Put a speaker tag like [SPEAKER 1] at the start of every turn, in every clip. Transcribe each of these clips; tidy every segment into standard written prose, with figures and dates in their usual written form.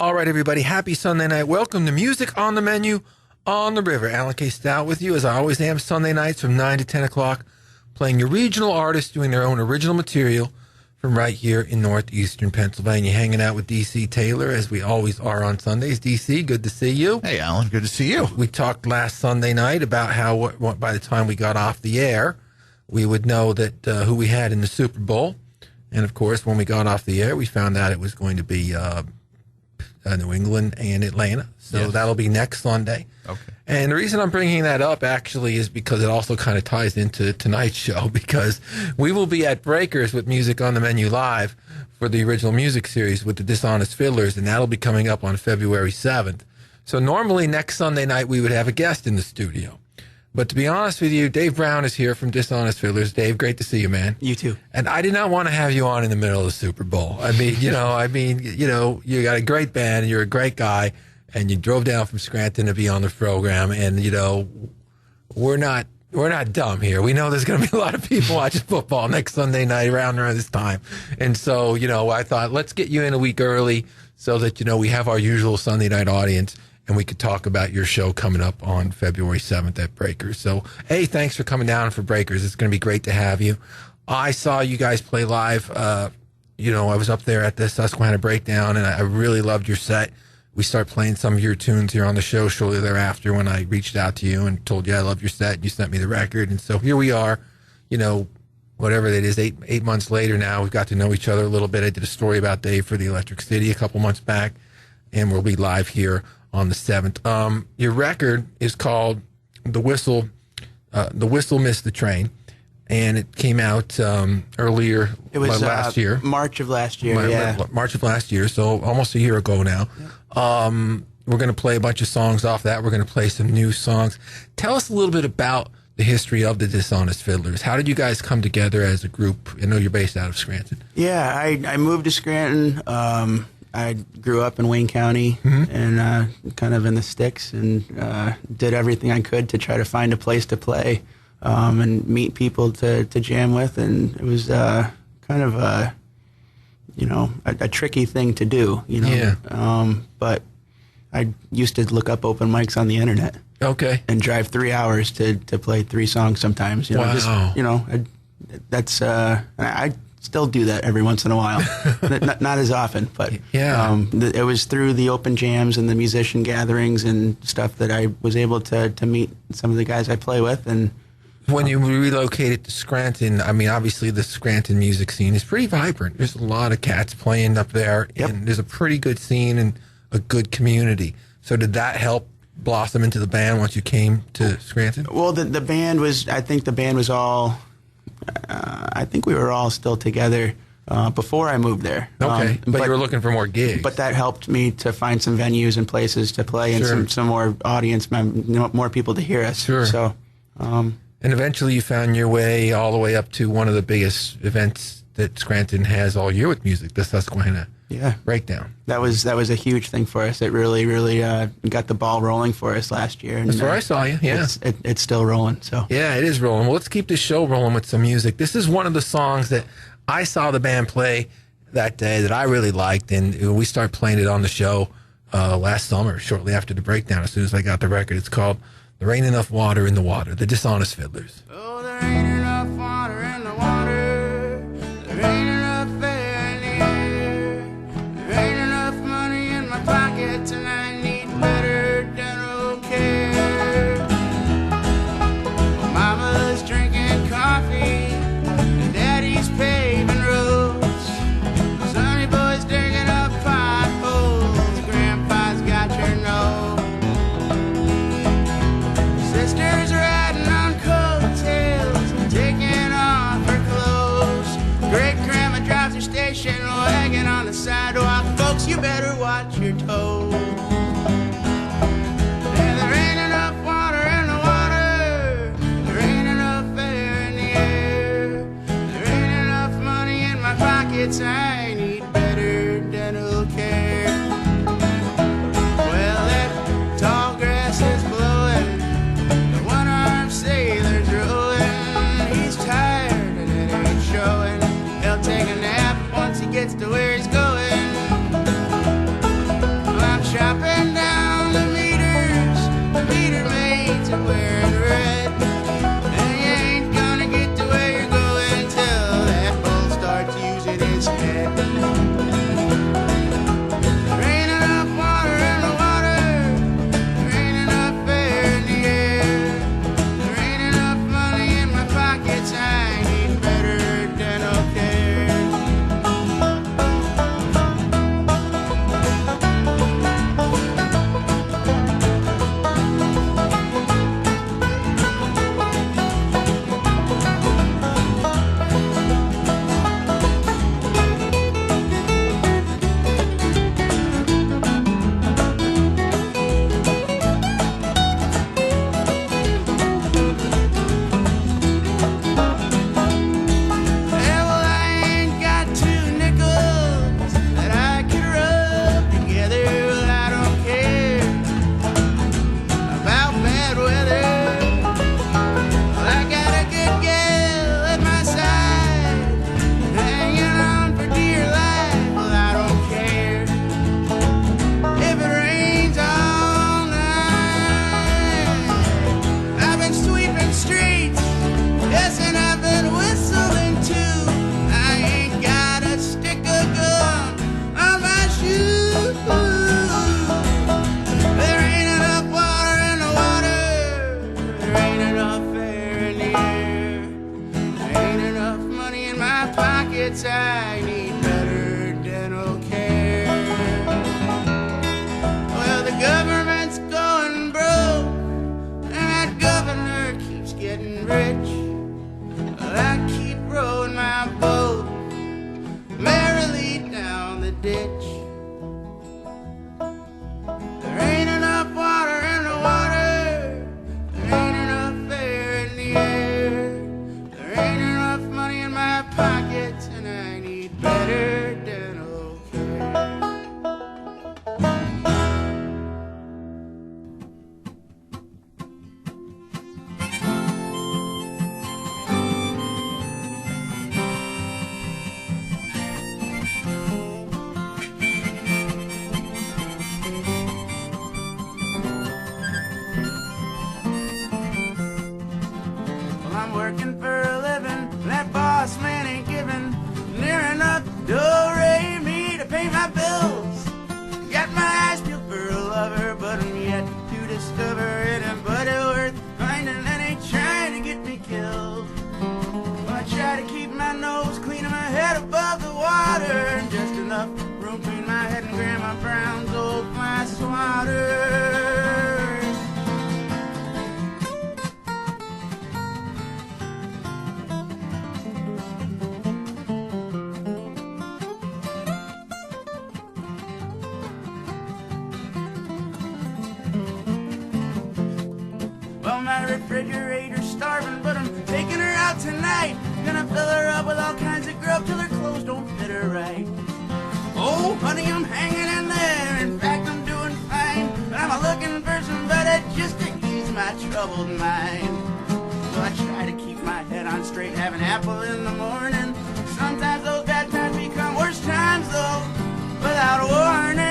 [SPEAKER 1] All right, everybody. Happy Sunday night. Welcome to Music on the Menu on the River. Alan K. Stout with you, as I always am, Sunday nights from 9 to 10 o'clock, playing your regional artists doing their own original material from right here in northeastern Pennsylvania. Hanging out with D.C. Taylor, as we always are on Sundays. D.C., good to see you.
[SPEAKER 2] Hey, Alan, good to see you.
[SPEAKER 1] We talked last Sunday night about how by the time we got off the air, we would know that who we had in the Super Bowl. And, of course, when we got off the air, we found out it was going to be New England and Atlanta. So
[SPEAKER 2] yes.
[SPEAKER 1] That'll be next Sunday.
[SPEAKER 2] Okay.
[SPEAKER 1] And the reason I'm bringing that up actually is because it also kind of ties into tonight's show, because we will be at Breakers with Music on the Menu Live for the original music series with the Dishonest Fiddlers, and that'll be coming up on February 7th. So normally next Sunday night we would have a guest in the studio. But to be honest with you, Dave Brown is here from Dishonest Fiddlers. Dave, great to see you, man.
[SPEAKER 3] You too.
[SPEAKER 1] And I did not want to have you on in the middle of the Super Bowl. I mean, you got a great band, and you're a great guy, and you drove down from Scranton to be on the program. And, we're not dumb here. We know there's going to be a lot of people watching football next Sunday night around this time. And so, I thought, let's get you in a week early so that, we have our usual Sunday night audience, and we could talk about your show coming up on February 7th at Breakers. So, hey, thanks for coming down for Breakers. It's going to be great to have you. I saw you guys play live. I was up there at the Susquehanna Breakdown, and I really loved your set. We start playing some of your tunes here on the show shortly thereafter when I reached out to you and told you I love your set. You sent me the record. And so here we are, whatever that is, eight months later now. We've got to know each other a little bit. I did a story about Dave for the Electric City a couple months back, and we'll be live here on the 7th. Your record is called The Whistle Missed the Train, and it came out earlier.
[SPEAKER 3] It was
[SPEAKER 1] last year.
[SPEAKER 3] March of last year,
[SPEAKER 1] March of last year, so almost a year ago now. Yeah. We're going to play a bunch of songs off that. We're going to play some new songs. Tell us a little bit about the history of the Dishonest Fiddlers. How did you guys come together as a group? I know you're based out of Scranton.
[SPEAKER 3] Yeah, I moved to Scranton. I grew up in Wayne County and kind of in the sticks, and did everything I could to try to find a place to play and meet people to jam with. And it was kind of a tricky thing to do,
[SPEAKER 1] Yeah.
[SPEAKER 3] But I used to look up open mics on the internet.
[SPEAKER 1] Okay.
[SPEAKER 3] And drive 3 hours to play 3 songs sometimes.
[SPEAKER 1] Wow.
[SPEAKER 3] That's I still do that every once in a while. not as often, but
[SPEAKER 1] yeah.
[SPEAKER 3] It was through the open jams and the musician gatherings and stuff that I was able to meet some of the guys I play with. And
[SPEAKER 1] when you relocated to Scranton, I mean, obviously the Scranton music scene is pretty vibrant. There's a lot of cats playing up there, and there's a pretty good scene and a good community. So did that help blossom into the band once you came to Scranton?
[SPEAKER 3] Well, the band was, I think the band was all, I think we were all still together before I moved there.
[SPEAKER 1] Okay, but you were looking for more gigs.
[SPEAKER 3] But that helped me to find some venues and places to play,
[SPEAKER 1] Sure.
[SPEAKER 3] and some more audience, more people to hear us.
[SPEAKER 1] Sure.
[SPEAKER 3] So,
[SPEAKER 1] and eventually you found your way all the way up to one of the biggest events that Scranton has all year with music, the Susquehanna Breakdown.
[SPEAKER 3] That was a huge thing for us. It really got the ball rolling for us last year. And
[SPEAKER 1] that's where I saw you, yeah.
[SPEAKER 3] It's still rolling. So
[SPEAKER 1] yeah, it is rolling. Well, let's keep this show rolling with some music. This is one of the songs that I saw the band play that day that I really liked, and we started playing it on the show last summer, shortly after the breakdown, as soon as I got the record. It's called There Ain't Enough Water in the Water, the Dishonest Fiddlers.
[SPEAKER 4] Oh, there ain't enough water in the water. There ain't enough air in the air. There ain't enough money in my pocket, and I need better dental care. Well, Mama's drinking coffee, and Daddy's paving roads. Sonny boy's digging up potholes. Grandpa's got your nose. Sisters riding on coattails, taking off her clothes. Great grandma drives her station wagon on the sidewalk. Folks, you better watch your toes. And there ain't enough water in the water. There ain't enough air in the air. There ain't enough money in my pockets. I need better dental care. Well, that tall grass is blowing. The one-armed sailor's rowing. He's tired and it ain't showing. He'll take a nap once he gets to where he's going. chopping down the meters. The meter maids are wearing red. And you ain't gonna get to where you're going till that bull starts using his head. There ain't enough water in the water. There ain't enough air in the air. There ain't enough money in my pockets. I need better dental care. Yeah, well, I ain't got 2 nickels that I could rub together. Well, I don't care about bad weather. Well, I got a good gal at my side, hanging on for dear life. Well, I don't care if it rains all night. I've been sweeping streets, yes, and I've been whistling too. I ain't got a stick of gum on my shoes. There ain't enough water in the water. There ain't enough air in the air. There ain't enough money in my pockets. I need better dental care. Well, the government's going broke, and that governor keeps getting rich. Well, I keep rowing my boat merrily down the ditch. There ain't enough water in the water. There ain't enough air in the air. There ain't enough money in my pockets, and I need better dental care. Well, I'm working for a living. That boss man ain't giving near enough do-re-mi to pay my bills. Got my eyes peeled for a lover, but I'm yet to discover anybody worth finding that ain't trying to get me killed. Well, I try to keep my nose clean and my head above the water, and just enough room between my head and Grandma Brown's old fly swatter. Well, my refrigerator's starving, but I'm taking her out tonight. Gonna fill her up with all kinds of grub till her clothes don't fit her right. Oh, honey, I'm hanging in there. In fact, I'm doing fine. But I'm looking for somebody just to ease my troubled mind. So I try to keep my head on straight, have an apple in the morning. Sometimes those bad times become worse times, though, without warning.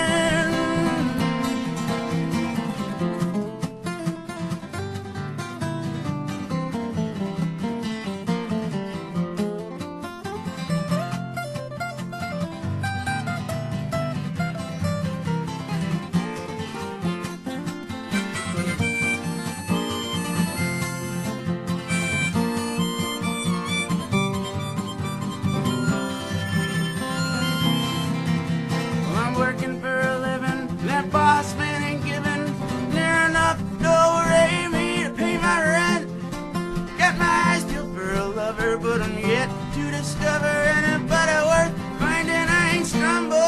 [SPEAKER 4] Well, I'm working for a living. That boss man ain't giving near enough do-re-mi to pay my rent. Got my eyes peeled for a lover, but I'm yet to discover anybody worth finding. I ain't stumbled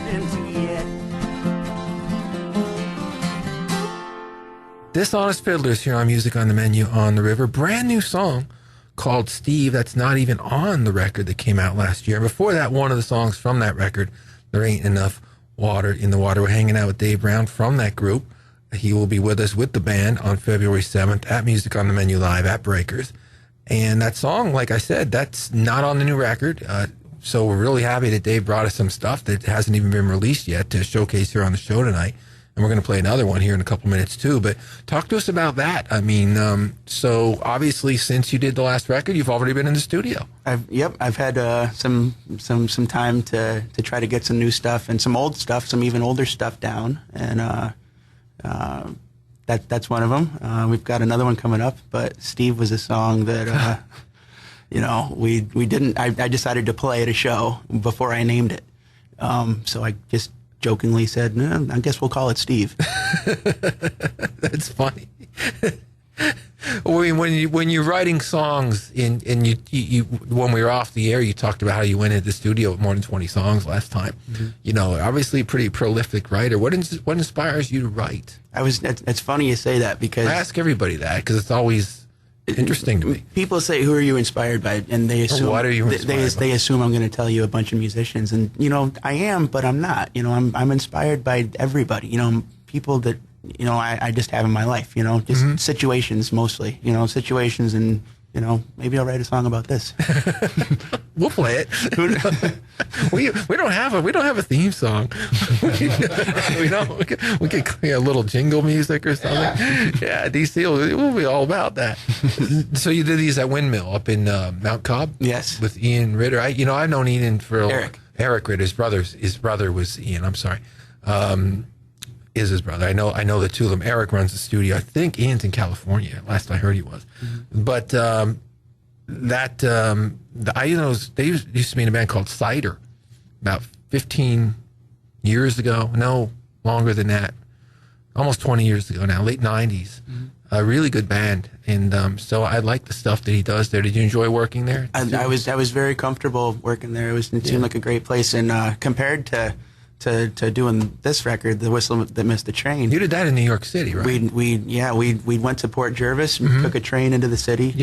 [SPEAKER 4] into yet.
[SPEAKER 1] Dishonest Fiddlers here on Music on the Menu on the River. Brand new song called Steve that's not even on the record that came out last year. Before that, one of the songs from that record, There Ain't Enough Water in the Water. We're hanging out with Dave Brown from that group. He will be with us with the band on February 7th at Music on the Menu Live at Breakers. And that song, like I said, that's not on the new record. So we're really happy that Dave brought us some stuff that hasn't even been released yet to showcase here on the show tonight. And we're going to play another one here in a couple minutes too. But talk to us about that. I mean, so obviously since you did the last record, you've already been in the studio.
[SPEAKER 3] I've had some time to try to get some new stuff and some old stuff, some even older stuff down, and that's one of them. We've got another one coming up, but Steve was a song that we didn't. I decided to play at a show before I named it, so I just jokingly said, no, I guess we'll call it Steve.
[SPEAKER 1] That's funny. When you're writing songs, and you when we were off the air, you talked about how you went into the studio with more than 20 songs last time. Mm-hmm. Obviously a pretty prolific writer. What inspires you to write?
[SPEAKER 3] It's funny you say that, because
[SPEAKER 1] I ask everybody that because it's always interesting to me.
[SPEAKER 3] People say, "Who are you inspired by?" And they assume,
[SPEAKER 1] what are you inspired by?
[SPEAKER 3] They assume I'm going to tell you a bunch of musicians, and I am, but I'm not. I'm inspired by everybody. People that I just have in my life. Just
[SPEAKER 1] mm-hmm.
[SPEAKER 3] situations mostly. Situations, and maybe I'll write a song about this.
[SPEAKER 1] We'll play it. we don't have a theme song. we could a little jingle music or something. Yeah, DC will be all about that. So you did these at Windmill up in Mount Cobb?
[SPEAKER 3] Yes.
[SPEAKER 1] With Ian Ritter. I've known Ian for
[SPEAKER 3] Eric
[SPEAKER 1] Ritter. His brother was Ian. I'm sorry. Is his brother. I know the two of them. Eric runs the studio. I think Ian's in California. Last I heard he was. Mm-hmm. But they used to be in a band called Cider about 15 years ago. No, longer than that. Almost 20 years ago now, late 90s. Mm-hmm. A really good band. And so I like the stuff that he does there. Did you enjoy working there?
[SPEAKER 3] I was very comfortable working there. It seemed like a great place. And compared to doing this record, The Whistle That Missed the Train.
[SPEAKER 1] You did that in New York City, right?
[SPEAKER 3] We went to Port Jervis,
[SPEAKER 1] mm-hmm.
[SPEAKER 3] took a train into the city,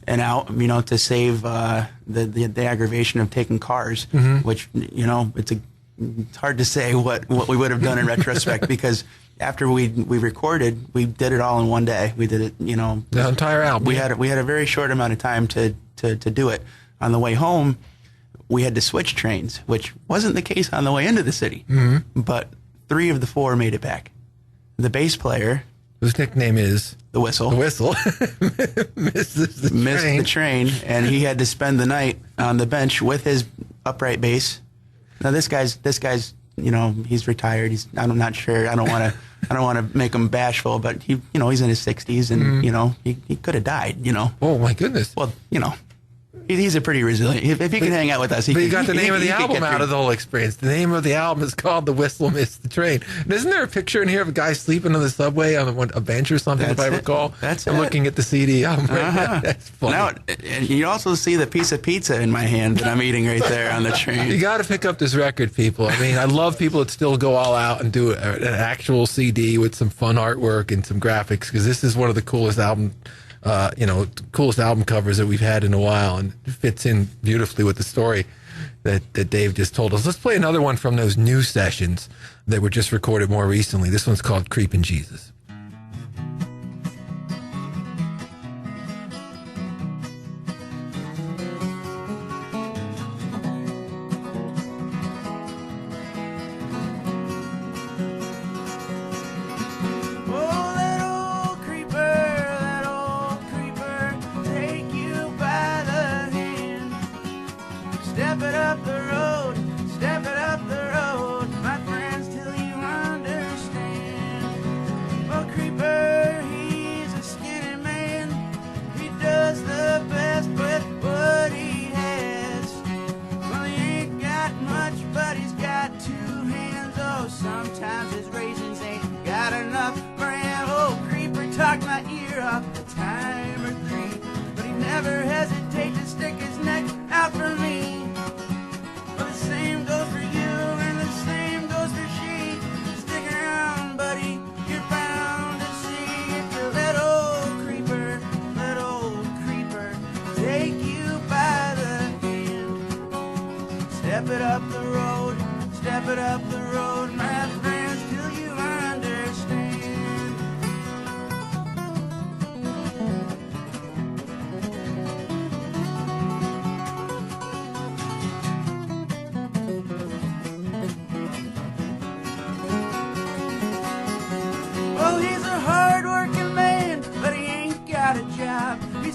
[SPEAKER 3] and out, to save the aggravation of taking cars,
[SPEAKER 1] mm-hmm.
[SPEAKER 3] which it's hard to say what we would have done in retrospect, because after we recorded, we did it all in one day. We did it,
[SPEAKER 1] the entire album.
[SPEAKER 3] We had a very short amount of time to do it. On the way home, we had to switch trains, which wasn't the case on the way into the city.
[SPEAKER 1] Mm-hmm.
[SPEAKER 3] But 3 of the 4 made it back. The bass player,
[SPEAKER 1] whose nickname is
[SPEAKER 3] The Whistle,
[SPEAKER 1] missed the train,
[SPEAKER 3] and he had to spend the night on the bench with his upright bass. Now this guy's he's retired. I'm not sure. I don't want to make him bashful, but he's in his 60s, and
[SPEAKER 1] mm-hmm.
[SPEAKER 3] he could have died.
[SPEAKER 1] Oh my goodness.
[SPEAKER 3] Well, he's a pretty resilient. If he can hang out with us,
[SPEAKER 1] you got the name of the album out of the whole experience. The name of the album is called "The Whistle Missed the Train." And isn't there a picture in here of a guy sleeping on the subway on a bench or something? If I recall, I'm looking at the CD album.
[SPEAKER 3] Uh-huh.
[SPEAKER 1] That's funny.
[SPEAKER 3] Now, and you also see the piece of pizza in my hand that I'm eating right there on the train.
[SPEAKER 1] You got to pick up this record, people. I mean, I love people that still go all out and do an actual CD with some fun artwork and some graphics, because this is one of the coolest coolest album covers that we've had in a while, and it fits in beautifully with the story that Dave just told us. Let's play another one from those new sessions that were just recorded more recently. This one's called Creepin' Jesus.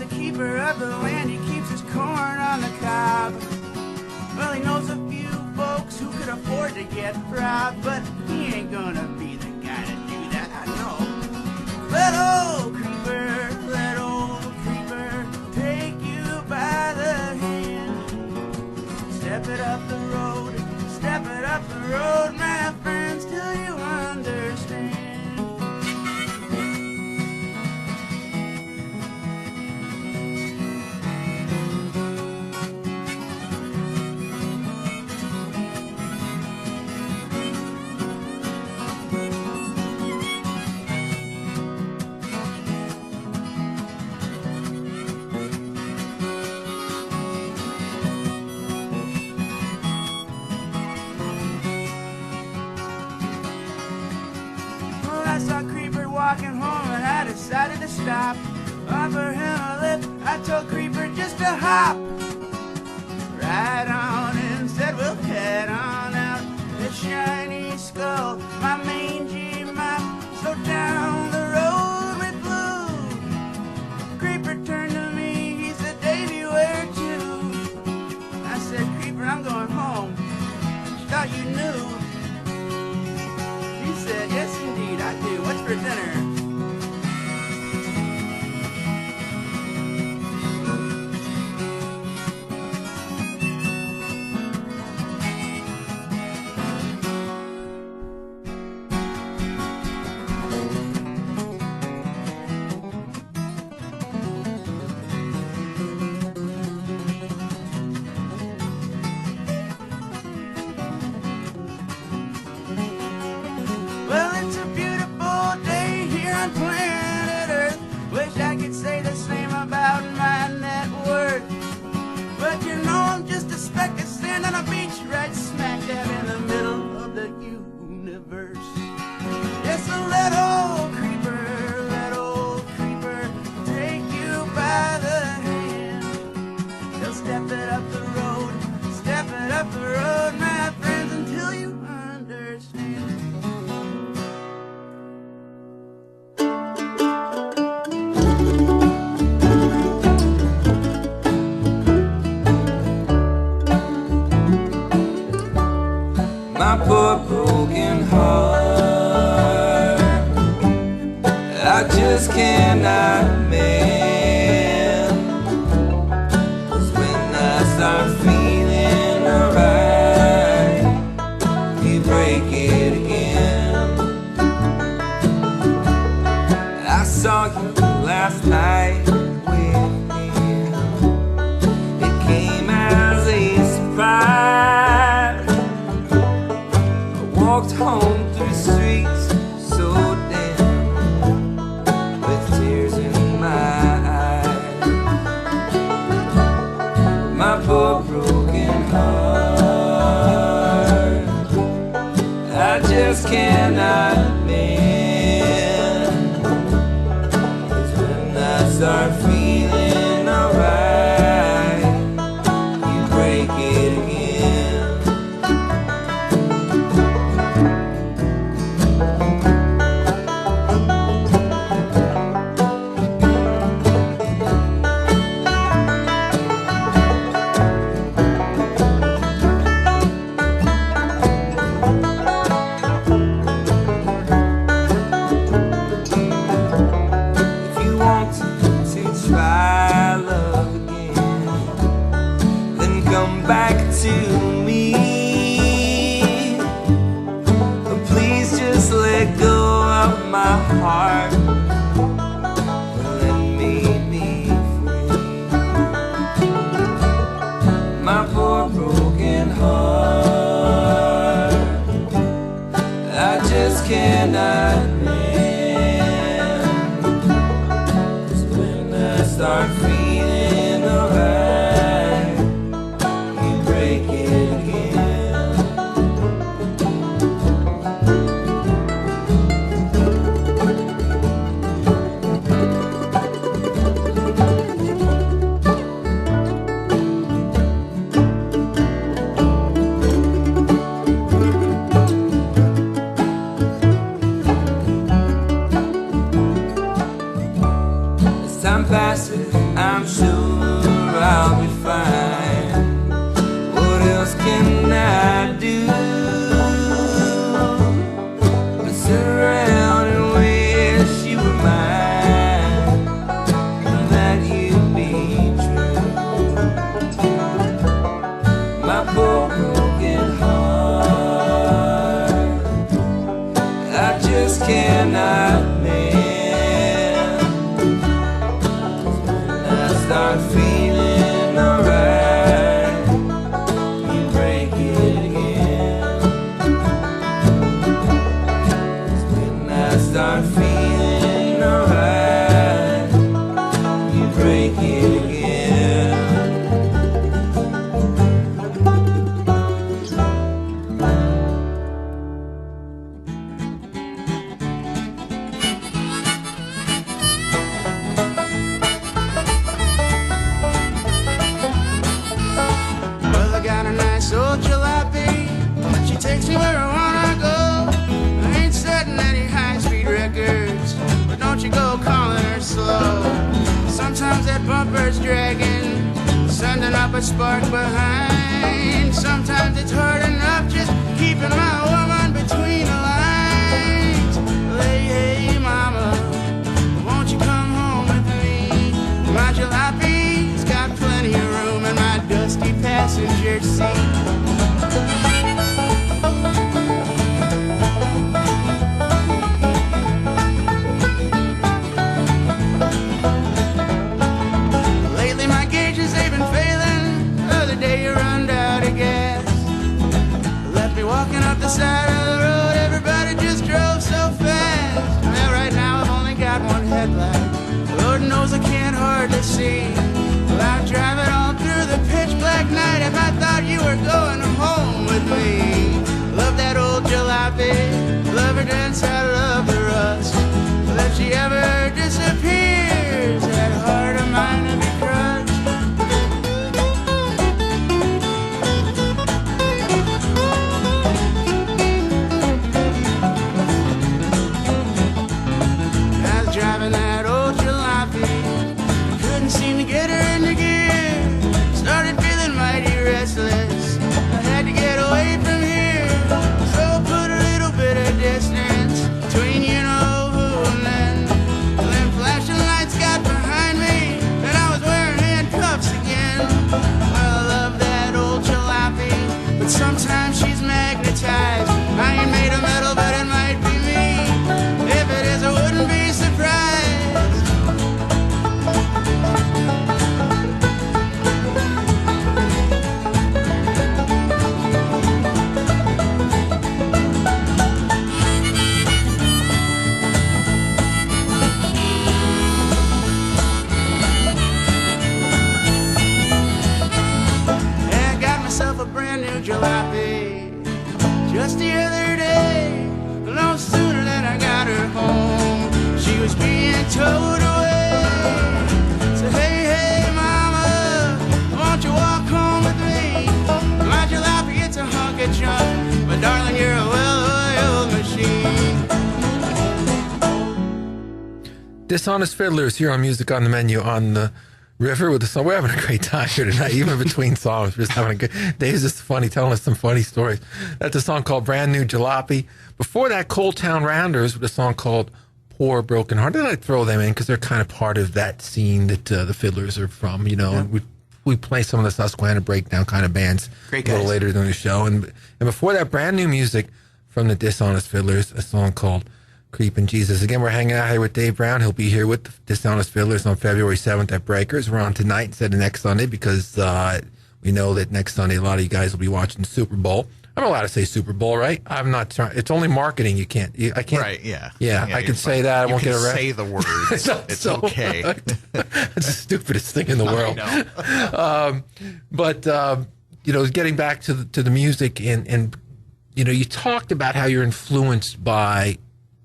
[SPEAKER 4] keeper of the land, he keeps his corn on the cob. Well, he knows a few folks who could afford to get robbed, but he ain't gonna be the guy to do that, I know. Let old creeper take you by the hand. Step it up the road, my friends, till you understand. I saw Creeper walking home and I decided to stop. Offer him a lift, I told Creeper just to hop right on in, said we'll head on out. The shiny skull, my mangy mop, so down the road we flew. Creeper turned to me, he said, Davey, where to? I said, Creeper, I'm going home. Thought you knew. He said, yes indeed I do. What's for dinner? Well, it's a beautiful day here on planet Earth. Wish I could say the same about my net worth. But you know I'm just a speck of sand on a beach right smack dab in the middle of the universe. Yes, so let old creeper take you by the hand. He'll step it up the road, my friends, until you understand.
[SPEAKER 2] My poor broken heart, I just cannot mend. 'Cause when I start feeling alright, you break it again. I saw you last night with him. It came as a surprise. Walked home through streets so dim, with tears in my eyes. My poor broken heart, I just cannot mend. 'Cause when I start feeling alright, you break it again. Try love again, then come back to me. Please just let go of my heart and let me be free. My poor broken heart, I just cannot start feeling alright, you break it again.
[SPEAKER 4] dragging, sending up a spark behind. Sometimes it's hard enough just keeping my woman between the lines. Hey, hey, mama, won't you come home with me? My jalape's got plenty of room in my dusty passenger seat. Walking up the side of the road, everybody just drove so fast. Well, right now I've only got one headlight. Lord knows I can't hardly see. Well, I'm driving all through the pitch black night. If I thought you were going home with me, love that old jalopy, love her dance, I love the rust. Well, if she ever disappears, that heart of mine will be crushed. Driving that old jalopy, couldn't seem to get her into gear. Started feeling mighty restless, I had to get away from here. So I put a little bit of distance between you know who and then flashing lights got behind me, and I was wearing handcuffs again. Well, I love that old jalopy, but sometimes she's magnetized. I ain't made of metal, but it might be me. If it is, I wouldn't be surprised. Yeah, I got myself a brand new jalopy just the other day. No sooner than I got her home, she was being towed away. So hey, hey, mama, won't you walk home with me? My jalopy, it's a hunk of junk, but darling, you're a well-oiled machine.
[SPEAKER 1] Dishonest Fiddlers here on Music on the Menu on the river with the song. We're having a great time here tonight, even between songs. We're just having a good. Dave's just funny, telling us some funny stories. That's a song called Brand New Jalopy. Before that, Cold Town Rounders with a song called Poor Broken Heart. I throw them in because they're kind of part of that scene that the Fiddlers are from, you know. Yeah. And we play some of the Susquehanna breakdown kind of bands
[SPEAKER 3] Great
[SPEAKER 1] a little later in the show. And before that, brand new music from the Dishonest Fiddlers, a song called Creepin' Jesus. Again, we're hanging out here with Dave Brown. He'll be here with the Dishonest Fiddlers on February 7th at Breakers. We're on tonight instead of next Sunday because we know that next Sunday a lot of you guys will be watching the Super Bowl. I'm allowed to say Super Bowl, right? I'm not trying. It's only marketing. You can't. I can't.
[SPEAKER 5] Right? Yeah.
[SPEAKER 1] Yeah. I can say that. I won't get arrested.
[SPEAKER 5] Say the words. It's okay.
[SPEAKER 1] It's the stupidest thing in the world.
[SPEAKER 5] I know.
[SPEAKER 1] But you know, getting back to the music and you know, you talked about how you're influenced by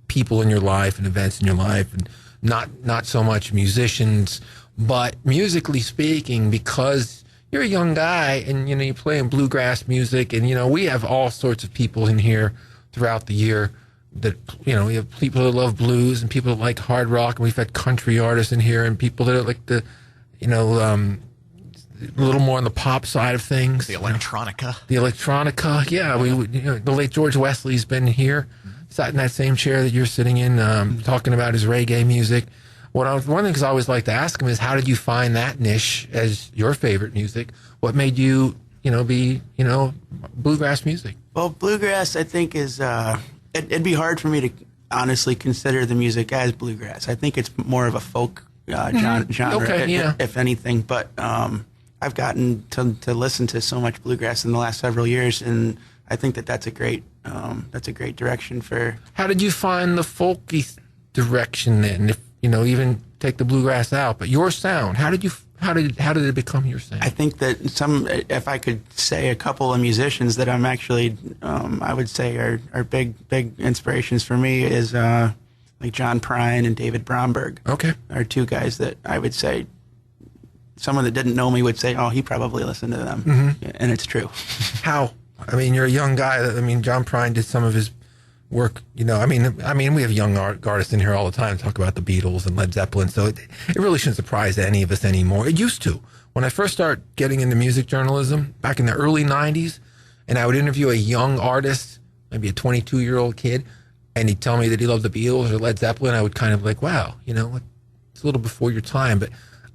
[SPEAKER 1] people in your life and events in your life, and not so much musicians, but musically speaking, because you're a young guy and, you know, you're playing bluegrass music, and, you know, we have all sorts of people in here throughout the year that, you know, we have people that love blues and people that like hard rock, and we've had country artists in here and people that are like the, you know, a little more on the pop side of things.
[SPEAKER 5] The electronica.
[SPEAKER 1] The electronica, yeah. We, you know, the late George Wesley's been here, sat in that same chair that you're sitting in, talking about his reggae music. One of the things I always like to ask him is, how did you find that niche as your favorite music? What made you, you know, be, you know, bluegrass music?
[SPEAKER 3] Well, bluegrass, I think, is it'd be hard for me to honestly consider the music as bluegrass. I think it's more of a folk genre,
[SPEAKER 1] Okay, yeah.
[SPEAKER 3] if anything. But I've gotten to listen to so much bluegrass in the last several years, and I think that's a great direction for.
[SPEAKER 1] How did you find the folky direction then? If, you know, even take the bluegrass out, but your sound, how did it become your sound?
[SPEAKER 3] I think that if I could say a couple of musicians that I'm actually, I would say are big inspirations for me is like John Prine and David Bromberg.
[SPEAKER 1] Okay.
[SPEAKER 3] Are two guys that I would say, someone that didn't know me would say, oh, he probably listened to them. Mm-hmm. And it's true.
[SPEAKER 1] How? I mean, you're a young guy. I mean, John Prine did some of his work, I mean, we have young artists in here all the time talk about the Beatles and Led Zeppelin, so it really shouldn't surprise any of us anymore. It used to. When I first started getting into music journalism back in the early 90s, and I would interview a young artist, maybe a 22-year-old kid, and he'd tell me that he loved the Beatles or Led Zeppelin, I would kind of like, wow, it's a little before your time. But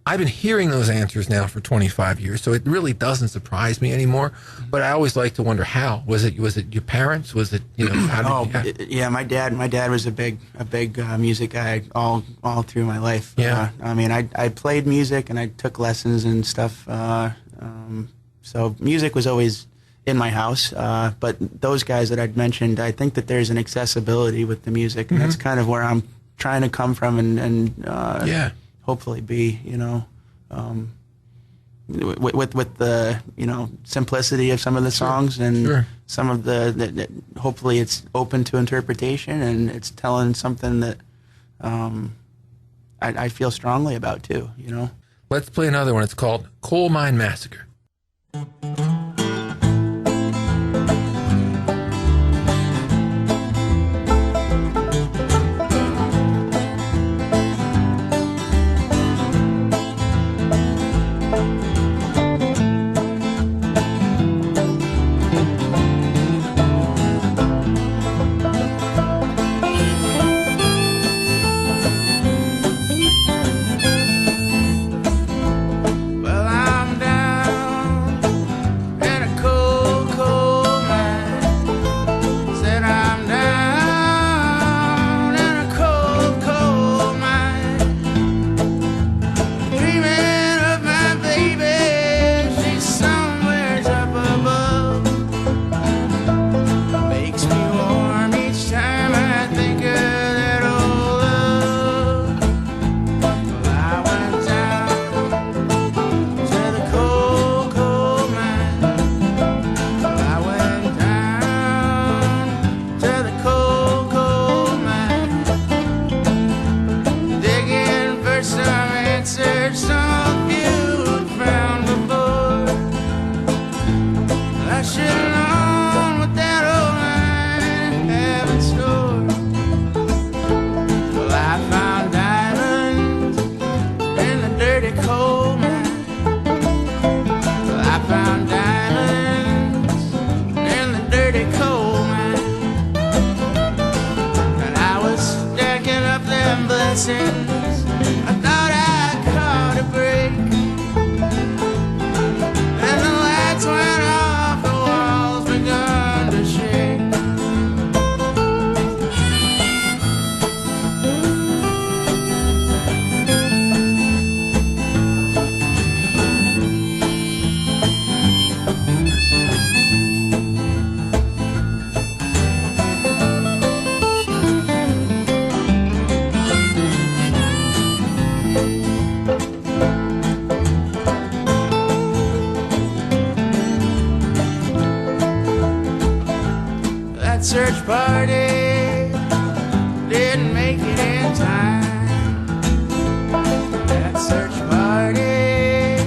[SPEAKER 1] I've been hearing those answers now for 25 years, so it really doesn't surprise me anymore. But I always like to wonder how. Was it your parents? Was it, how did
[SPEAKER 3] yeah, my dad was a big music guy all through my life.
[SPEAKER 1] Yeah.
[SPEAKER 3] I mean, I played music and I took lessons and stuff. So music was always in my house. But those guys that I'd mentioned, I think that there's an accessibility with the music, and that's kind of where I'm trying to come from and hopefully be, with the simplicity of some of the songs and some of the hopefully it's open to interpretation and it's telling something that I feel strongly about too.
[SPEAKER 1] Let's play another one. It's called Coal Mine Massacre.
[SPEAKER 4] Well, I'm down in a cold, cold mine. Said I'm down in a cold, cold mine. Dreaming of my baby, she's somewhere up above. Makes me warm each time I think of that old love. Well, I went down to the cold, cold mine. Well, I went down to the cold, cold mine. Digging for some answers some you'd found before. I should have known what that old mine had in store. Well, I found diamonds in the dirty coal mine. Well, I found diamonds in the dirty coal mine. And I was stacking up them blessings. I thought I caught a break. And the lights went off, the walls begun to shake. That search party didn't make it in time. That search party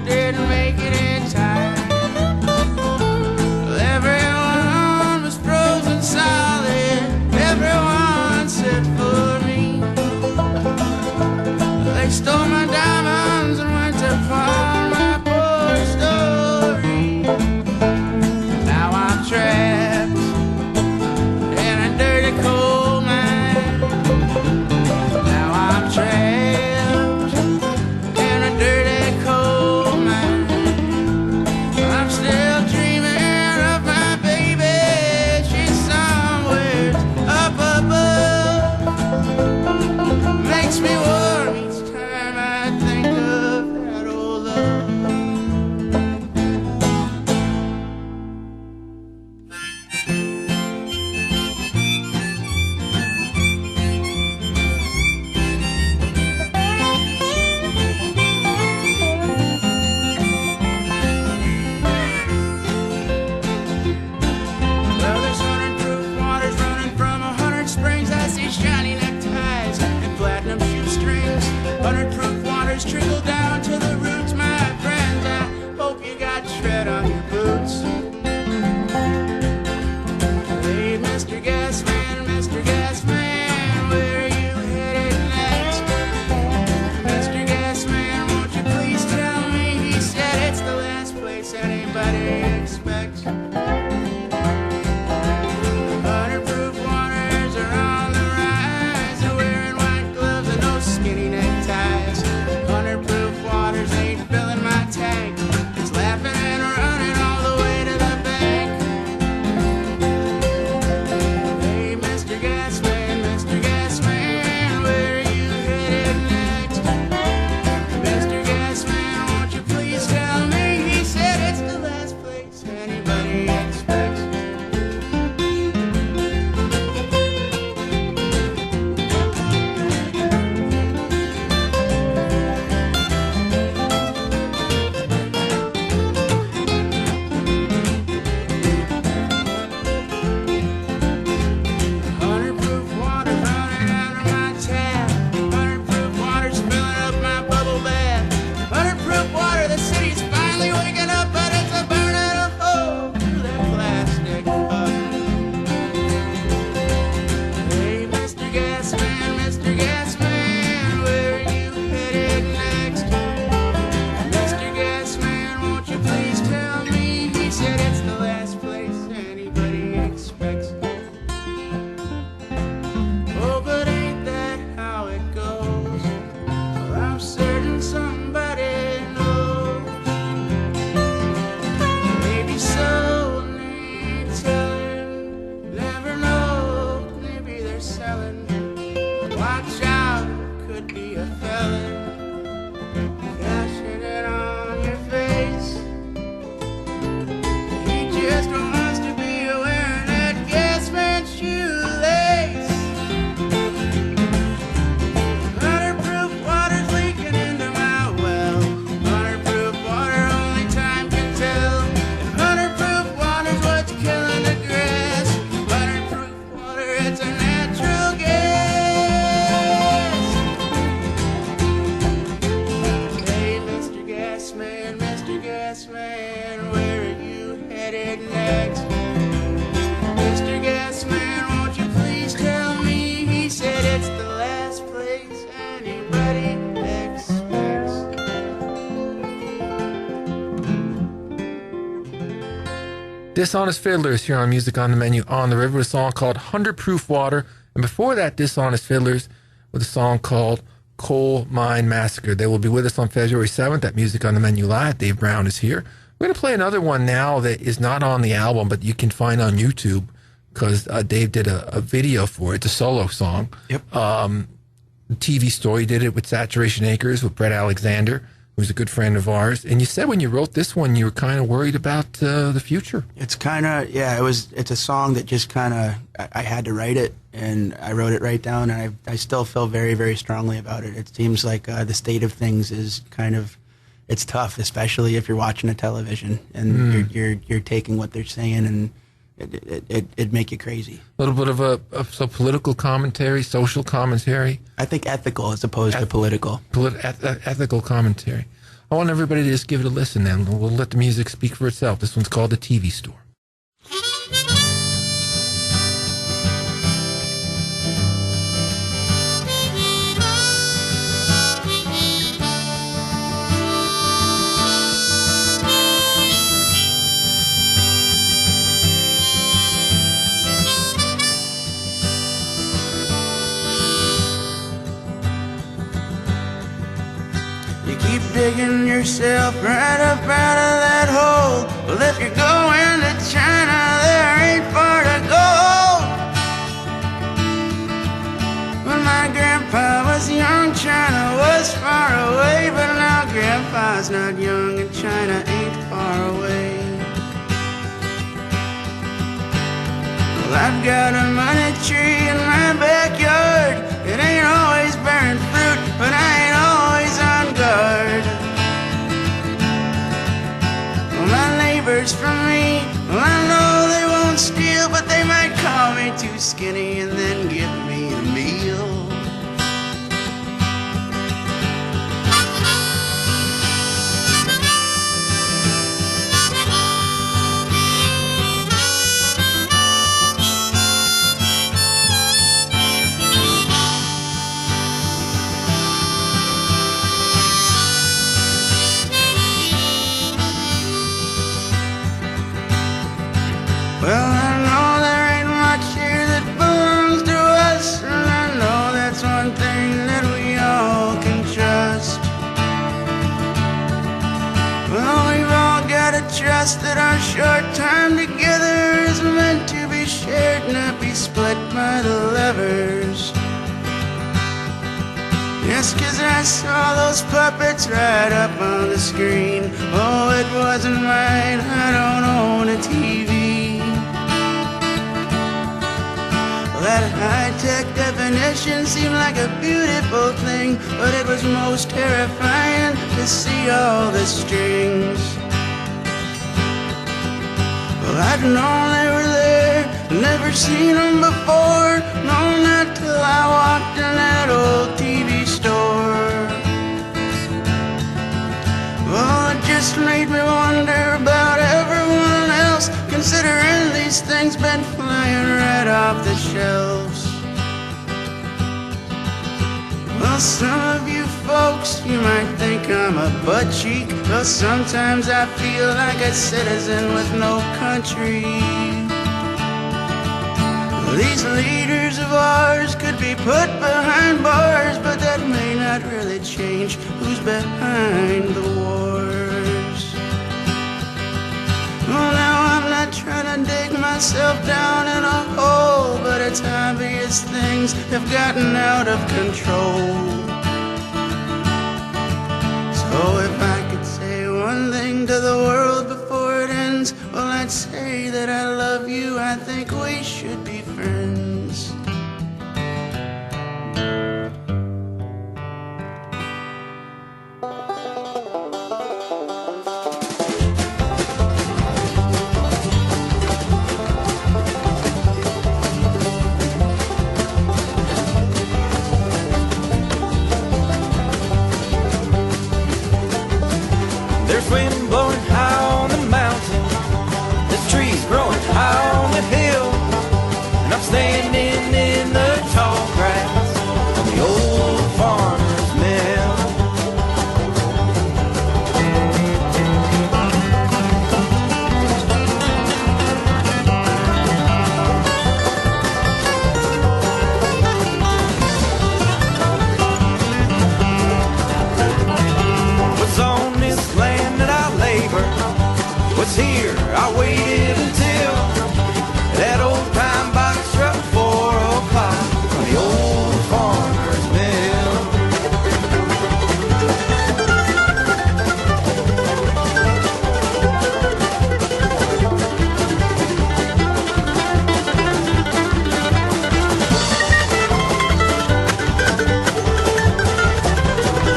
[SPEAKER 4] didn't make it in time. Well, everyone was frozen solid. Everyone said for me. They stole my diamonds and went to pawn my poor story. Now I'm trapped in a dirty coal mine. Now I'm trapped in a dirty coal mine. I'm still dreaming of my baby. She's somewhere up above. Makes me warm each time I think of that old love. Well, there's 100 proof waters running from 100 springs. I see shiny neckties and platinum shoestrings. 100 proof waters trickle down to the roots, my friends. I hope you got tread on your boots. Hey, Mr. Gasman, selling. Watch out, could be a felon. Flashing it on your face. He just wants to be wearing that gas man shoelace. Waterproof water's leaking into my well. Waterproof water, only time can tell. If waterproof water's what's killing the grass, waterproof water, it's a natural gas. Hey, Mr. Gasman, where are you headed next? Mr. Gasman, won't you please tell me? He said it's the last place anybody expects.
[SPEAKER 1] Dishonest Fiddlers here on Music on the Menu on the River, a song called 100 Proof Water. And before that, Dishonest Fiddlers with a song called Coal Mine Massacre. They will be with us on February 7th at Music on the Menu Live. Dave Brown is here. We're going to play another one now that is not on the album, but you can find on YouTube because Dave did a video for it. It's a solo song.
[SPEAKER 3] Yep.
[SPEAKER 1] TV Story did it with Saturation Acres with Brett Alexander, who's a good friend of ours. And you said when you wrote this one, you were kind of worried about the future.
[SPEAKER 3] It's kind of, yeah, it's a song that just kind of, I had to write it, and I wrote it right down, and I still feel very, very strongly about it. It seems like the state of things is kind of, it's tough, especially if you're watching a television and you're taking what they're saying, and it'd make you crazy.
[SPEAKER 1] A little bit of so political commentary, social commentary.
[SPEAKER 3] I think ethical as opposed to political.
[SPEAKER 1] Ethical commentary. I want everybody to just give it a listen, then. We'll let the music speak for itself. This one's called The TV Store.
[SPEAKER 4] Keep digging yourself right up out of that hole. Well, if you're going to China, there ain't far to go. When my grandpa was young, China was far away. But now grandpa's not young and China ain't far away. Well, I've got a money tree in my backyard. It ain't always bearing fruit, but I ain't always on guard. Well, my neighbors from me, well, I know they won't steal, but they might call me too skinny and then give me a meal. Well, I know there ain't much here that belongs to us, and I know that's one thing that we all can trust. Well, we've all got to trust that our short time together is meant to be shared, not be split by the levers. Yes, 'cause I saw those puppets right up on the screen. Oh, it wasn't mine, I don't own a TV. That high-tech definition seemed like a beautiful thing, but it was most terrifying to see all the strings. Well, I'd known they were there, never seen them before, no, not till I walked in that old TV store. Well, it just made me wonder about everyone else, considering these things been flying right off the shelves. Well, some of you folks, you might think I'm a butt cheek. Well, sometimes I feel like a citizen with no country. These leaders of ours could be put behind bars, but that may not really change who's behind the wars. Well, now I'm not not trying to dig myself down in a hole, but it's obvious things have gotten out of control. So if I could say one thing to the world before it ends, well, I'd say that I love you. I think we should be friends.
[SPEAKER 2] There's wind blowing high on the mountain, there's trees growing high on the hill, and I'm standing in the tall grass on the old farmer's mill. What's on this land that I labor? What's here? I waited until that old time box struck 4 o'clock on the old farmer's mill.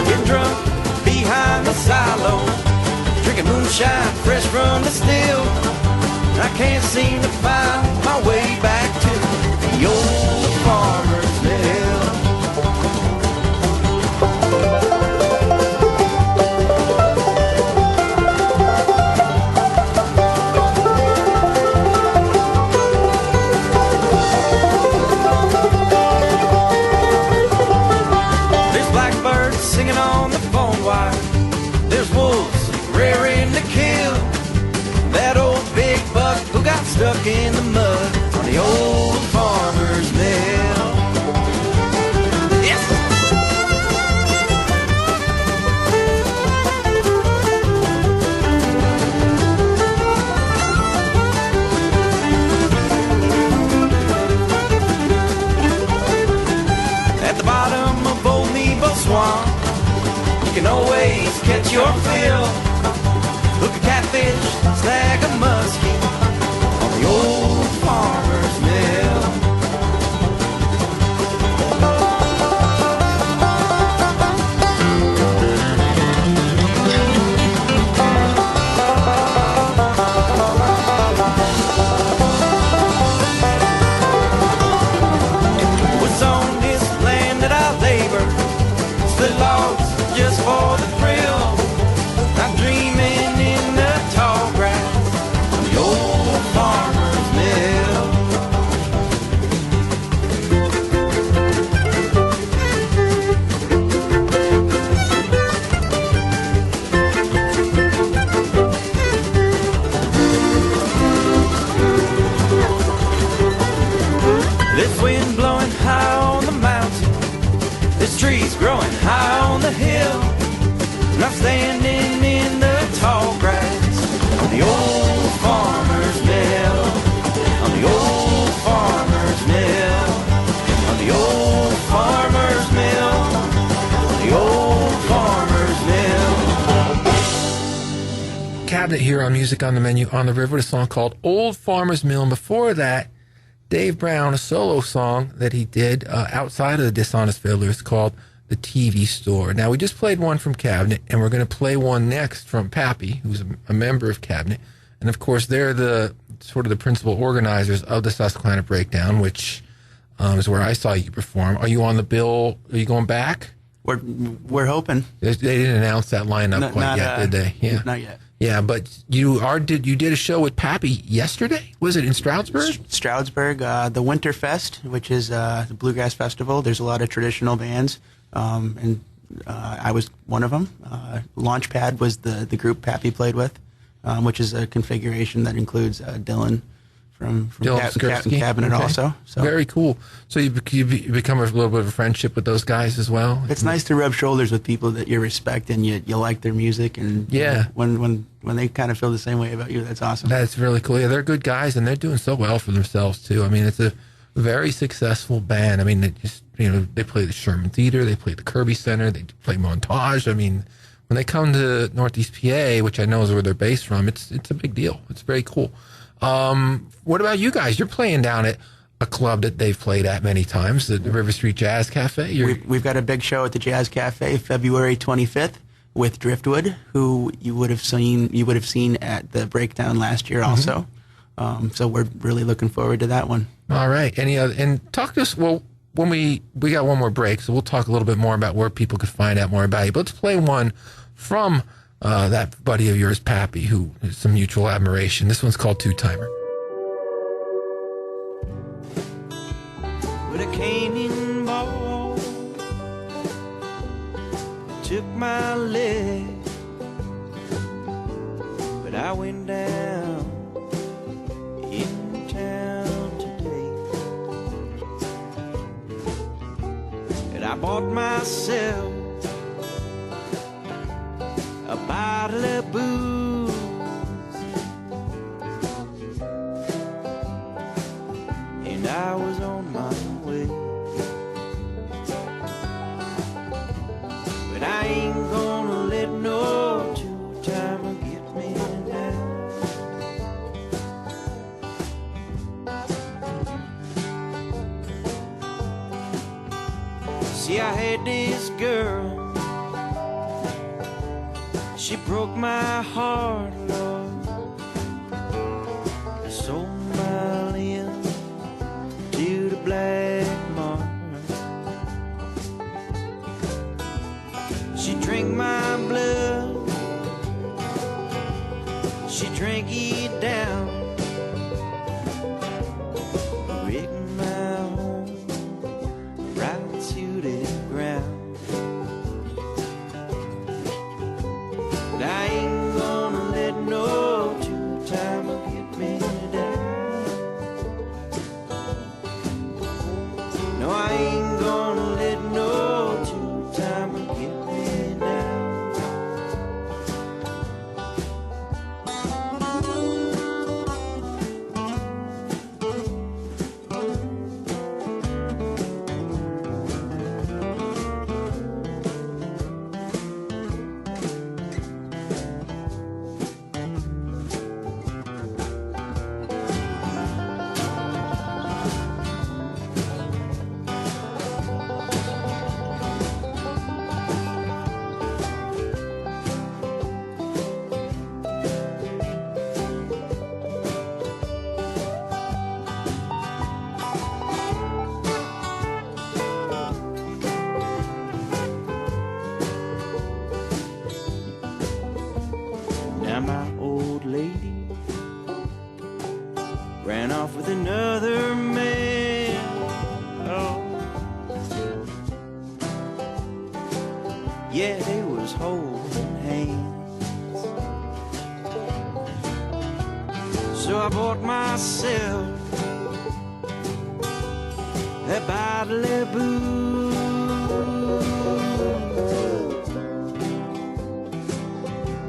[SPEAKER 2] Getting drunk behind the silo, drinking moonshine fresh from the still. I can't seem to find my way back to the old farmer's mill. There's blackbirds singing on the phone wire, there's wolves raring to kill that old big buck who got stuck in the mud on the old farmer's mill. Yes! At the bottom of Old Nebo Swamp, you can always catch your fill. Hook a catfish, snag a muskie on the old farmer's mill. What's on this land that I labor? Split logs just for the thrill. I'm dreaming in the tall grass on the old farmer's mill. There's wind blowing high on the mountain, there's trees growing high on the hill, and I'm standing in the tall grass on the old farmer's mill, on the old farmer's mill, on the old farmer's mill, on the old farmer's mill.
[SPEAKER 1] Cabinet here on Music on the Menu on the River, a song called Old Farmer's Mill. And before that, Dave Brown, a solo song that he did outside of the Dishonest Fiddlers called The TV Store. Now, we just played one from Cabinet, and we're going to play one next from Pappy, who's a member of Cabinet. And, of course, they're the sort of the principal organizers of the Susquehanna Breakdown, which is where I saw you perform. Are you on the bill? Are you going back?
[SPEAKER 3] We're hoping.
[SPEAKER 1] They didn't announce that lineup quite yet, did they? Yeah.
[SPEAKER 3] Not yet.
[SPEAKER 1] Yeah, but you did a show with Pappy yesterday? Was it in Stroudsburg?
[SPEAKER 3] Stroudsburg, the Winterfest, which is the Bluegrass Festival. There's a lot of traditional bands, and I was one of them. Launchpad was the group Pappy played with, which is a configuration that includes Dylan from
[SPEAKER 1] Dylan
[SPEAKER 3] Captain
[SPEAKER 1] Skirsky.
[SPEAKER 3] Cabinet
[SPEAKER 1] Okay.
[SPEAKER 3] also. So
[SPEAKER 1] Very cool. So you become a little bit of a friendship with those guys as well.
[SPEAKER 3] it's nice to rub shoulders with people that you respect and you like their music, and
[SPEAKER 1] Yeah.
[SPEAKER 3] when they kind of feel the same way about you, that's awesome.
[SPEAKER 1] That's really cool. Yeah, they're good guys, and they're doing so well for themselves too. I mean, it's a very successful band. I mean, they just they play the Sherman Theater, they play the Kirby Center, they play Montage. I mean, when they come to Northeast PA, which I know is where they're based from, it's a big deal. It's very cool. What about you guys? You're playing down at a club that they've played at many times, the River Street Jazz Cafe.
[SPEAKER 3] We've got a big show at the Jazz Cafe, February 25th, with Driftwood, who you would have seen at the Breakdown last year also. So we're really looking forward to that one.
[SPEAKER 1] All right. Any other, and talk to us. Well, when we got one more break, so we'll talk a little bit more about where people could find out more about you. But let's play one from that buddy of yours, Pappy, who is some mutual admiration. This one's called Two Timer.
[SPEAKER 2] With a cane ball took my leg, but I went down in town today, and I bought myself a bottle of booze, and I was on my way. But I ain't gonna let no two-timer get me down. See, I had this girl, she broke my heart, Lord. I sold my limbs to the black market. She drank my blood, she drank it down, wrecked my home right to the ground. But I ain't gonna let no two-timer get me down. No, I ain't gonna let no two-timer get me down. Now my old lady ran off with another man. Oh, yeah, they was holding hands. So I bought myself a bottle of booze,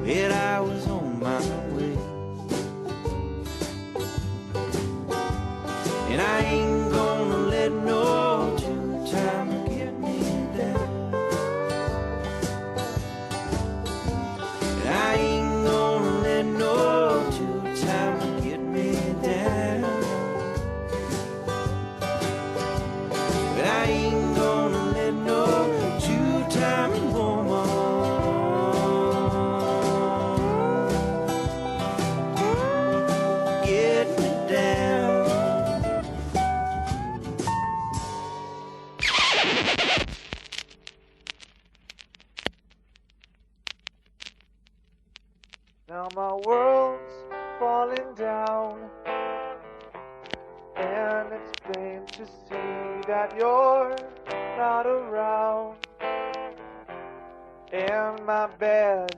[SPEAKER 2] and I was on my way. And I ain't gonna let no two-timer get me down. And I ain't gonna let no two-timer get me down. But I ain't gonna let no two-timer woman get me down.
[SPEAKER 6] Now my world's falling down, and it's plain to see that you're not around. And my bed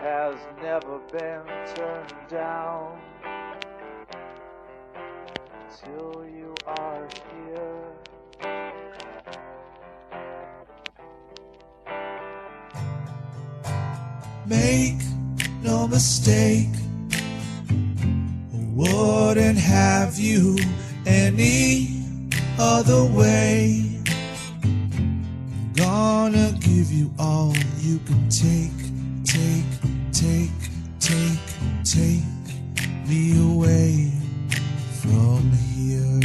[SPEAKER 6] has never been turned down. until you are here.
[SPEAKER 7] Make no mistake, I wouldn't have you any other way. I'm gonna give you all you can take, take, take, take, take me away from here.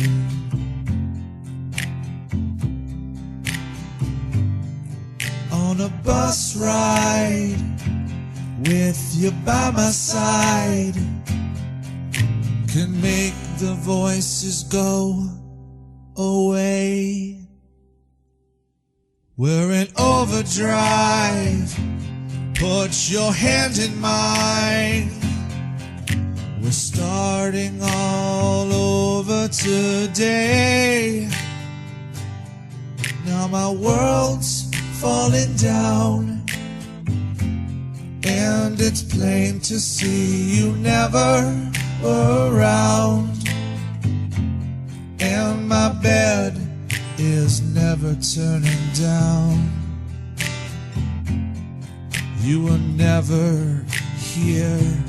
[SPEAKER 7] On a bus ride with you by my side can make the voices go away. We're in overdrive, put your hand in mine. We're starting all over today. Now my world's falling down, and it's plain to see you never were around. And my bed is never turning down. You were never here.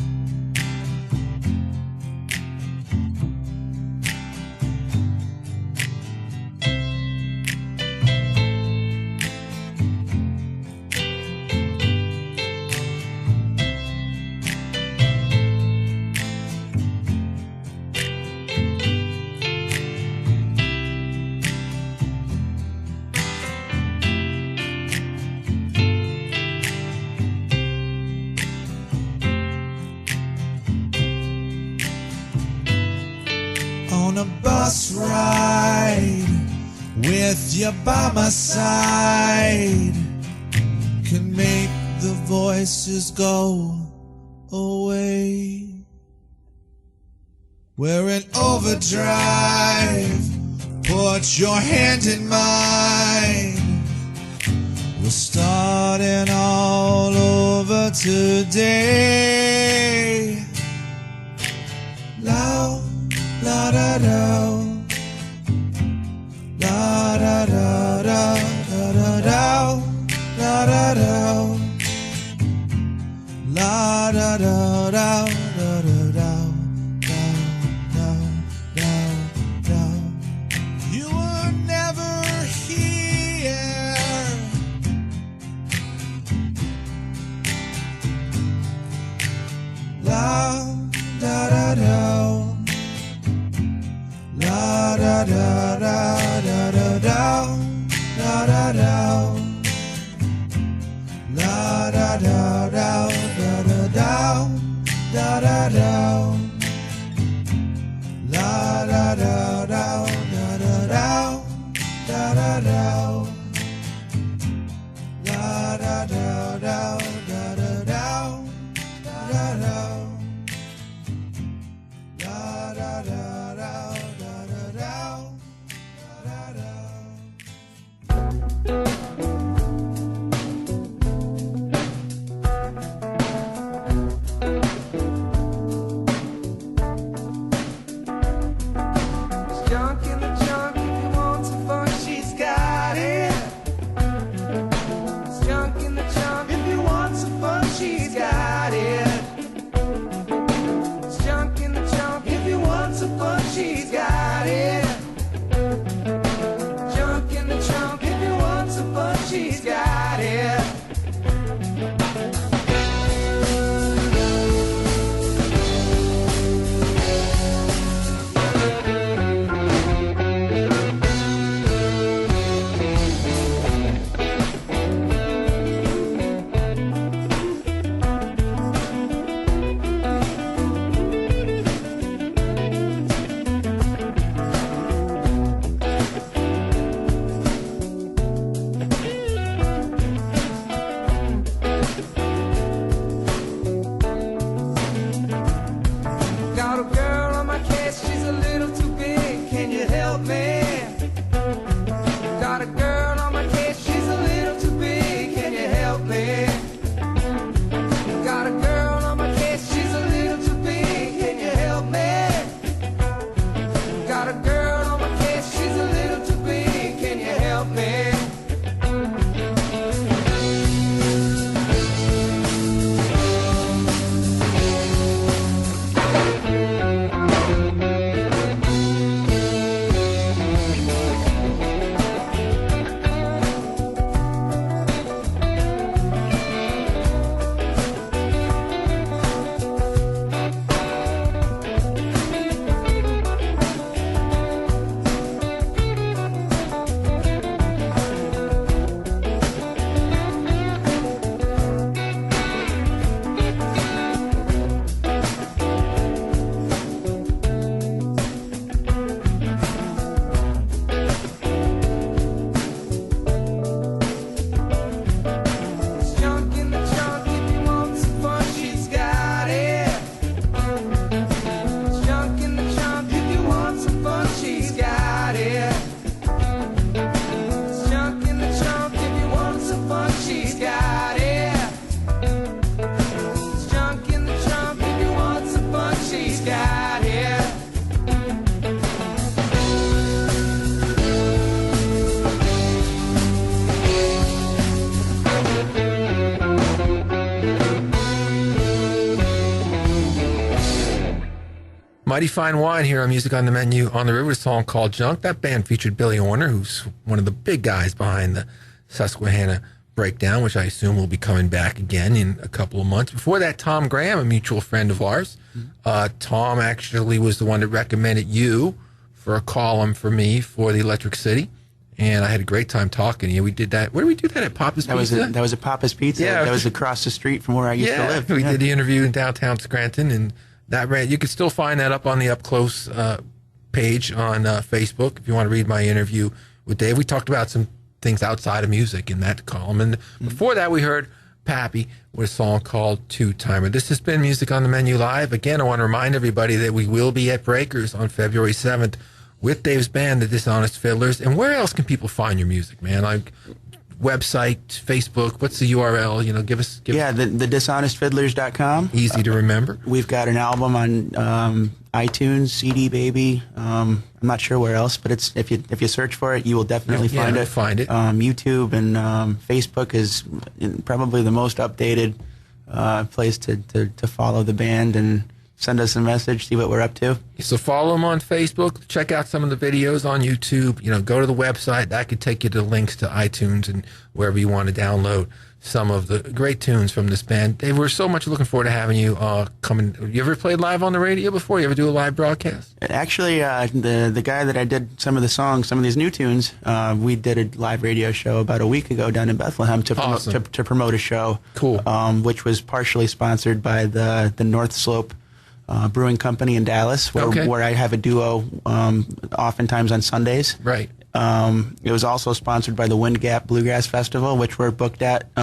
[SPEAKER 7] On a bus ride with you by my side can make the voices go away. We're in overdrive, put your hand in mine. We're starting all over today. Loud. La da da, la da da da da da da, la da da, la da da da da da da da. You were never here. La da da da. La da da da da da da, la da da, la da da da da da da, da da da, la da da da da da da, da da da, la da da da da da da, da da. La da da da da da da da.
[SPEAKER 2] There's junk in the trunk if you want some fun, she's got it. There's junk in the trunk if you want some fun, she's got it. There's junk in the trunk if you want some fun, she's got it.
[SPEAKER 1] Mighty Fine Wine here on Music on the Menu on the River, a song called Junk. That band featured Billy Horner, who's one of the big guys behind the Susquehanna Breakdown, which I assume will be coming back again in a couple of months. Before that, Tom Graham, a mutual friend of ours. Tom actually was the one that recommended you for a column for me for the Electric City. And I had a great time talking to you. We did that. Where did we do that? At Papa's Pizza?
[SPEAKER 3] That was at Papa's Pizza.
[SPEAKER 1] Yeah.
[SPEAKER 3] That was across the street from where I used to live.
[SPEAKER 1] We did the interview in downtown Scranton, and that ran. You can still find that up on the Up Close page on Facebook if you want to read my interview with Dave. We talked about some things outside of music in that column. And before that, we heard Pappy with a song called Two Timer. This has been Music on the Menu Live. Again, I want to remind everybody that we will be at Breakers on February 7th with Dave's band, the Dishonest Fiddlers. And where else can people find your music, man? Like website, Facebook, what's the URL? You know, give us.
[SPEAKER 3] The dishonestfiddlers.com.
[SPEAKER 1] Easy to remember.
[SPEAKER 3] We've got an album on iTunes, CD Baby. I'm not sure where else, but it's if you search for it, you will definitely find it. YouTube and Facebook is probably the most updated place to follow the band and send us a message, see what we're up to.
[SPEAKER 1] So follow them on Facebook. Check out some of the videos on YouTube. You know, go to the website. That could take you to links to iTunes and wherever you want to download some of the great tunes from this band. Dave, we're so much looking forward to having you coming. You ever played live on the radio before? You ever do a live broadcast?
[SPEAKER 3] Actually, the guy that I did some of the songs, some of these new tunes, we did a live radio show about a week ago down in Bethlehem to promote a show.
[SPEAKER 1] Cool.
[SPEAKER 3] Which was partially sponsored by the North Slope Brewing Company in Dallas, where I have a duo oftentimes on Sundays.
[SPEAKER 1] Right.
[SPEAKER 3] It was also sponsored by the Wind Gap Bluegrass Festival, which we're booked at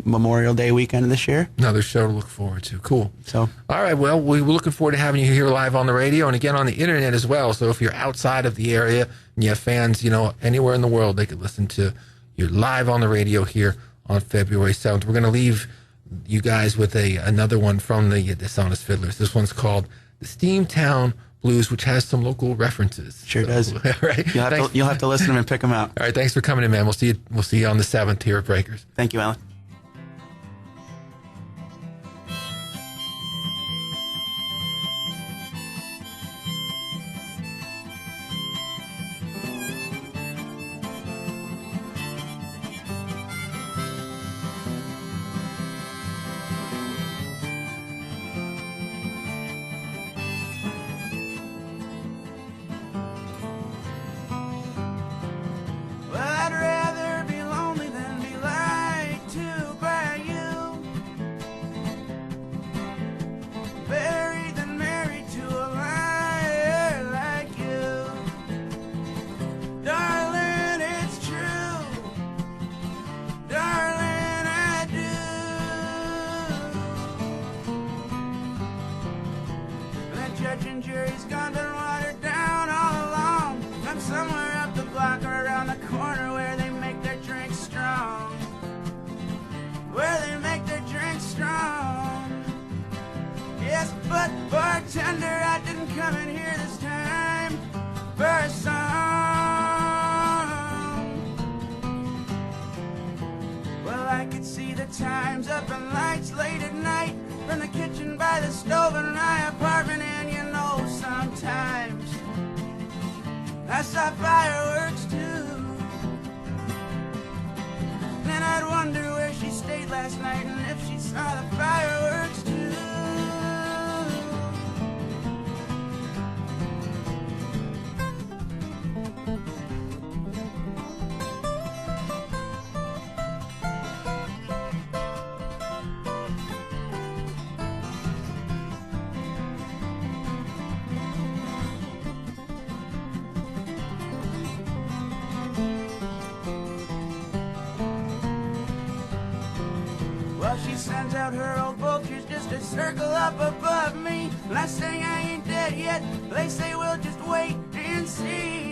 [SPEAKER 3] Memorial Day weekend this year.
[SPEAKER 1] Another show to look forward to. Cool.
[SPEAKER 3] So,
[SPEAKER 1] all right. Well, we're looking forward to having you here live on the radio and again on the internet as well. So if you're outside of the area and you have fans, you know, anywhere in the world, they could listen to you live on the radio here on February 7th. We're going to leave you guys with another one from the Dishonest Fiddlers. This one's called the Steamtown Blues, which has some local references.
[SPEAKER 3] Sure does.
[SPEAKER 1] Right.
[SPEAKER 3] You'll have to listen to them and pick them out.
[SPEAKER 1] All right. Thanks for coming in, man. We'll see you on the 7th here at Breakers.
[SPEAKER 3] Thank you, Alan.
[SPEAKER 4] I'd rather be lonely than be lied to by you. Buried than married to a liar like you. Darling, it's true. Darling, I do. That judge and jury's gone been watered down all along. I'm somewhere up the block or around the corner where they make their drinks strong. Where they make their drinks strong. Yes, but bartender, I didn't come in here this time for a song. Well, I could see the times up and lights late at night from the kitchen by the stove in my apartment, and you know sometimes I saw fireworks too. Then I'd wonder where she stayed last night and if she saw the fireworks too. Well, she sends out her old vultures just to circle up above me. And I say I ain't dead yet. They say we'll just wait and see.